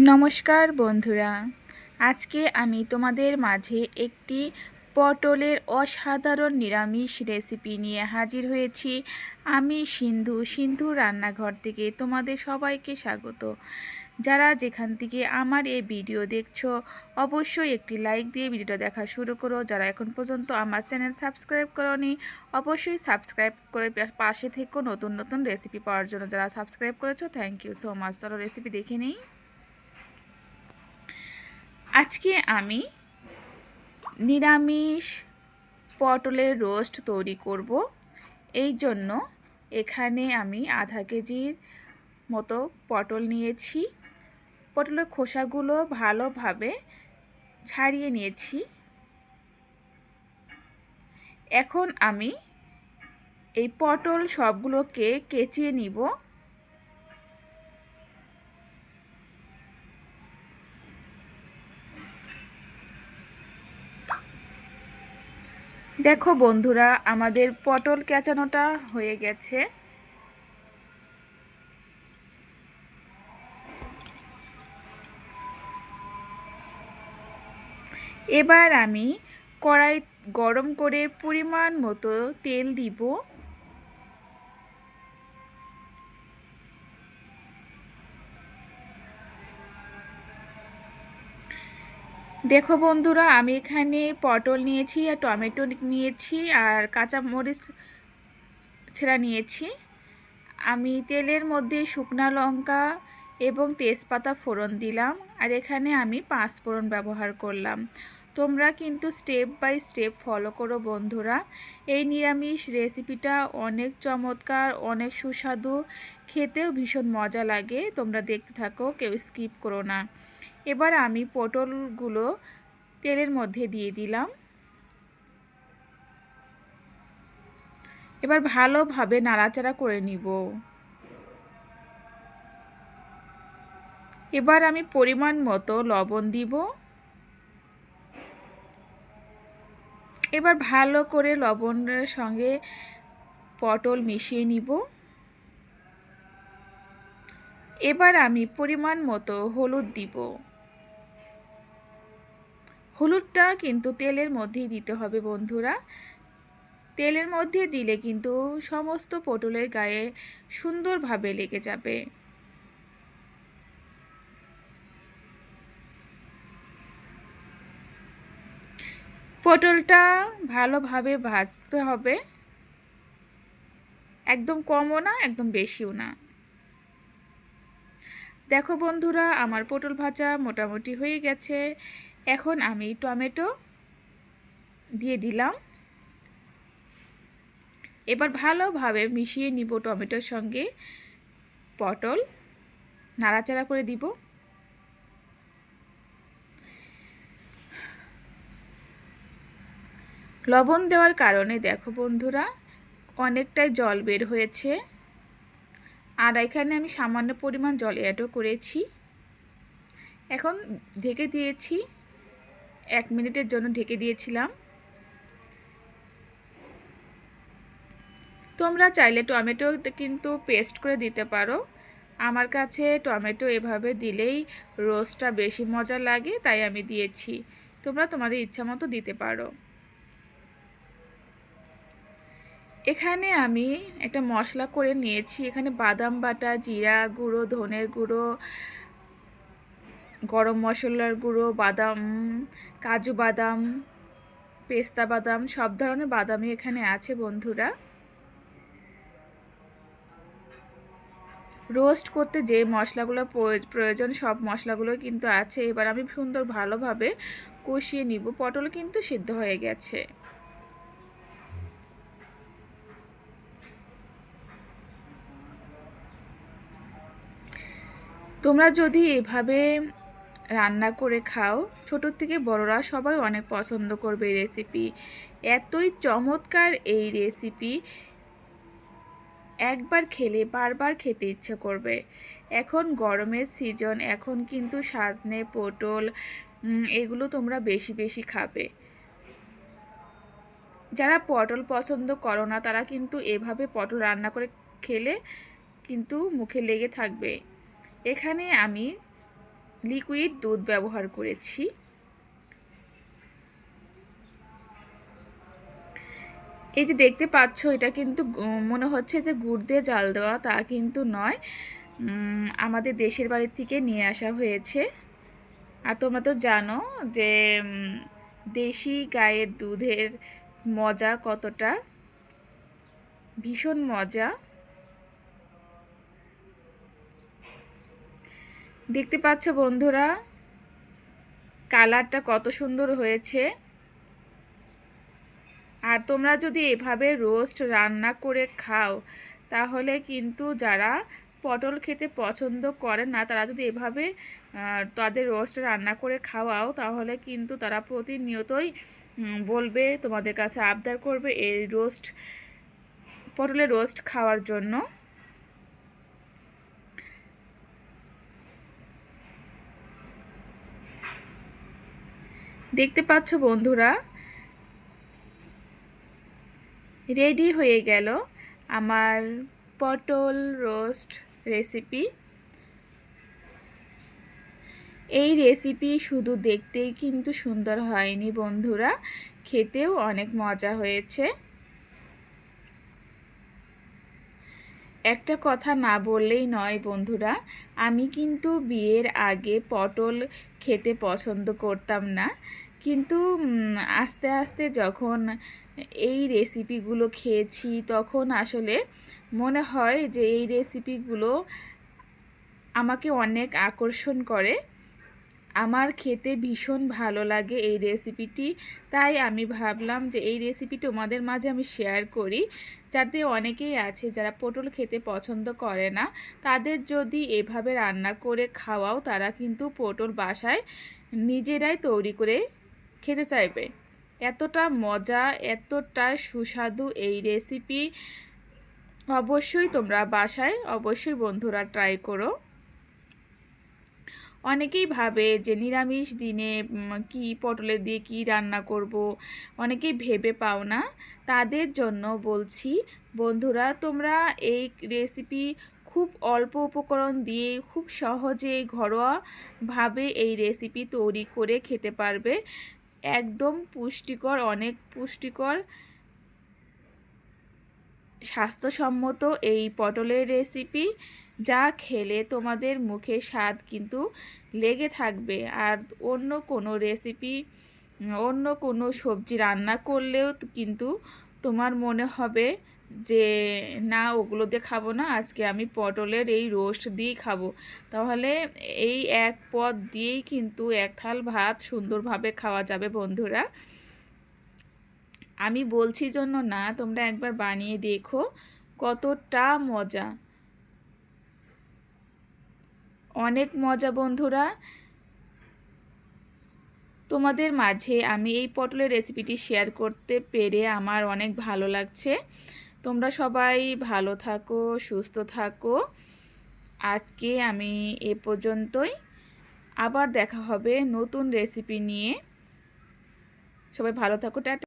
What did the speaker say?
নমস্কার বন্ধুরা, আজকে আমি তোমাদের মাঝে একটি পটলের অসাধারণ নিরামিষ রেসিপি নিয়ে হাজির হয়েছি। আমি সিন্ধু রান্নাঘর থেকে তোমাদের সবাইকে স্বাগত। যারা যেখান থেকে আমার এই ভিডিও দেখছো অবশ্যই একটি লাইক দিয়ে ভিডিওটা দেখা শুরু করো। যারা এখন পর্যন্ত আমার চ্যানেল সাবস্ক্রাইব করোনি অবশ্যই সাবস্ক্রাইব করে পাশে থেকো নতুন নতুন রেসিপি পাওয়ার জন্য। যারা সাবস্ক্রাইব করেছো থ্যাংক ইউ সো মাচ। চলো রেসিপি দেখে নিই। আজকে আমি নিরামিষ পটলের রোস্ট তৈরি করব। এই জন্য এখানে আমি আধা কেজির মতো পটল নিয়েছি। পটলের খোসাগুলো ভালোভাবে ছাড়িয়ে নিয়েছি। এখন আমি এই পটল সবগুলোকে কেচিয়ে নিব। দেখো বন্ধুরা, আমাদের পটল কেচানোটা হয়ে গেছে। এবার আমি কড়াই গরম করে পরিমাণ মতো তেল দিব। দেখো বন্ধুরা, আমি এখানে পটল নিয়েছি আর টমেটো নিয়েছি আর কাঁচামরিচ ছেঁড়া নিয়েছি। আমি তেলের মধ্যে শুকনা লঙ্কা এবং তেজপাতা ফোড়ন দিলাম, আর এখানে আমি 5 ফোড়ন ব্যবহার করলাম। তোমরা কিন্তু স্টেপ বাই স্টেপ ফলো করো বন্ধুরা। এই নিরামিষ রেসিপিটা অনেক চমৎকার, অনেক সুস্বাদু, খেতেও ভীষণ মজা লাগে। তোমরা দেখতে থাকো, কেউ স্কিপ করো না। এবার আমি পটলগুলো তেলের মধ্যে দিয়ে দিলাম। এবার ভালোভাবে নাড়াচাড়া করে নিব। এবার আমি পরিমাণ মতো লবণ দিব। এবার ভালো করে লবণের সঙ্গে পটল মিশিয়ে নিব। এবার আমি পরিমাণ মতো হলুদ দিব। হলুদটা কিন্তু তেলের মধ্যেই দিতে হবে বন্ধুরা। তেলের মধ্যে দিলে কিন্তু সমস্ত পটলের গায়ে সুন্দরভাবে লেগে যাবে। পটলটা ভালোভাবে ভাজতে হবে, একদম কমও না একদম বেশিও না। দেখো বন্ধুরা, আমার পটল ভাজা মোটামুটি হয়ে গেছে। এখন আমি টমেটো দিয়ে দিলাম। এবার ভালোভাবে মিশিয়ে নিব টমেটোর সঙ্গে পটল, নাড়াচাড়া করে দিব। লবণ দেওয়ার কারণে দেখো বন্ধুরা অনেকটাই জল বের হয়েছে, আর এখানে আমি সামান্য পরিমাণ জল অ্যাডও করেছি। এখন ঢেকে দিয়েছি, 1 মিনিটের জন্য ঢেকে দিয়েছিলাম। তোমরা চাইলে টমেটো কিন্তু পেস্ট করে দিতে পারো। আমার কাছে টমেটো এভাবে দিলেই রোস্টটা বেশি মজা লাগে, তাই আমি দিয়েছি। তোমরা তোমাদের ইচ্ছা মতো দিতে পারো। এখানে আমি একটা মশলা করে নিয়েছি। এখানে বাদাম বাটা, জিরা গুঁড়ো, ধনের গুঁড়ো, গরম মশলার গুঁড়ো, বাদাম, কাজু বাদাম, পেস্তা বাদাম, সব ধরনের বাদামই এখানে আছে বন্ধুরা। রোস্ট করতে যে মশলাগুলো প্রয়োজন সব মশলাগুলো কিন্তু আছে। এবার আমি সুন্দর ভালোভাবে কষিয়ে নিব। পটল কিন্তু সিদ্ধ হয়ে গেছে। তোমরা যদি এভাবে রান্না করে খাও, ছোট থেকে বড়রা সবাই অনেক পছন্দ করবে এই রেসিপি। এতই চমৎকার এই রেসিপি, একবার খেলে বারবার খেতে ইচ্ছে করবে। এখন গরমের সিজন, এখন কিন্তু সজনে, পটল এগুলো তোমরা বেশি বেশি খাবে। যারা পটল পছন্দ করো না তারা কিন্তু এভাবে পটল রান্না করে খেলে কিন্তু মুখে লেগে থাকবে। এখানে আমি লিকুইড দুধ ব্যবহার করেছি। এই যে দেখতে পাচ্ছ, এটা কিন্তু মনে হচ্ছে যে গুড় দিয়ে জাল দেওয়া, তা কিন্তু নয়, আমাদের দেশের বাড়ি থেকে নিয়ে আসা হয়েছে। আর তোমরা তো জানো যে দেশি গায়ের দুধের মজা কতটা, ভীষণ মজা। দেখতে পাচ্ছ বন্ধুরা, কালারটা কত সুন্দর হয়েছে। আর তোমরা যদি এভাবে রোস্ট রান্না করে খাও, তাহলে কিন্তু যারা পটল খেতে পছন্দ করে না, তারা যদি এভাবে তাদের রোস্ট রান্না করে খাওয়াও, তাহলে কিন্তু তারা প্রতিনিয়তই বলবে, তোমাদের কাছে আবদার করবে এই পটলের রোস্ট খাওয়ার জন্য। দেখতে পাচ্ছ বন্ধুরা, রেডি হয়ে গেল আমার পটল রোস্ট রেসিপি। এই রেসিপি শুধু দেখতেই কিন্তু সুন্দর হয়নি বন্ধুরা, খেতেও অনেক মজা হয়েছে। একটা কথা না বললেই নয় বন্ধুরা, আমি কিন্তু বিয়ের আগে পটল খেতে পছন্দ করতাম না, কিন্তু আস্তে আস্তে যখন এই রেসিপিগুলো খেয়েছি, তখন আসলে মনে হয় যে এই রেসিপিগুলো আমাকে অনেক আকর্ষণ করে। আমার খেতে ভীষণ ভালো লাগে এই রেসিপিটি, তাই আমি ভাবলাম যে এই রেসিপি তোমাদের মাঝে আমি শেয়ার করি, যাতে অনেকেই আছে যারা পটল খেতে পছন্দ করে না, তাদের যদি এভাবে রান্না করে খাওয়াও, তারা কিন্তু পটল বাসায় নিজেরাই তৈরি করে খেতে চাইবে। এতটা মজা, এতটা সুস্বাদু এই রেসিপি, অবশ্যই তোমরা বাসায় অবশ্যই বন্ধুরা ট্রাই করো। অনেকেই ভাবে যে নিরামিষ দিনে কি পটলের দিয়ে কি রান্না করব, অনেকেই ভেবে পাও না। তাদের জন্য বলছি বন্ধুরা, তোমরা এই রেসিপি খুব অল্প উপকরণ দিয়ে খুব সহজে ঘরোয়াভাবে এই রেসিপি তৈরি করে খেতে পারবে। একদম পুষ্টিকর, অনেক পুষ্টিকর, স্বাস্থ্যসম্মত এই পটলের রেসিপি, যা খেলে তোমাদের মুখে স্বাদ কিন্তু লেগে থাকবে। আর অন্য কোনো রেসিপি, অন্য কোনো সবজি রান্না করলেও কিন্তু তোমার মনে হবে যে না, ওগুলো দিয়ে খাবো না, আজকে আমি পটলের এই রোস্ট দিয়েই খাবো। তাহলে এই এক পদ দিয়েই কিন্তু এক থাল ভাত সুন্দরভাবে খাওয়া যাবে বন্ধুরা। আমি বলছি জন্য না, তোমরা একবার বানিয়ে দেখো কতটা মজা, অনেক মজা বন্ধুরা। তোমাদের মাঝে আমি এই পটলের রেসিপিটি শেয়ার করতে পেরে আমার অনেক ভালো লাগছে। তোমরা সবাই ভালো থাকো, সুস্থ থাকো। আজকে আমি এ পর্যন্তই, আবার দেখা হবে নতুন রেসিপি নিয়ে। সবাই ভালো থাকো, টাটা।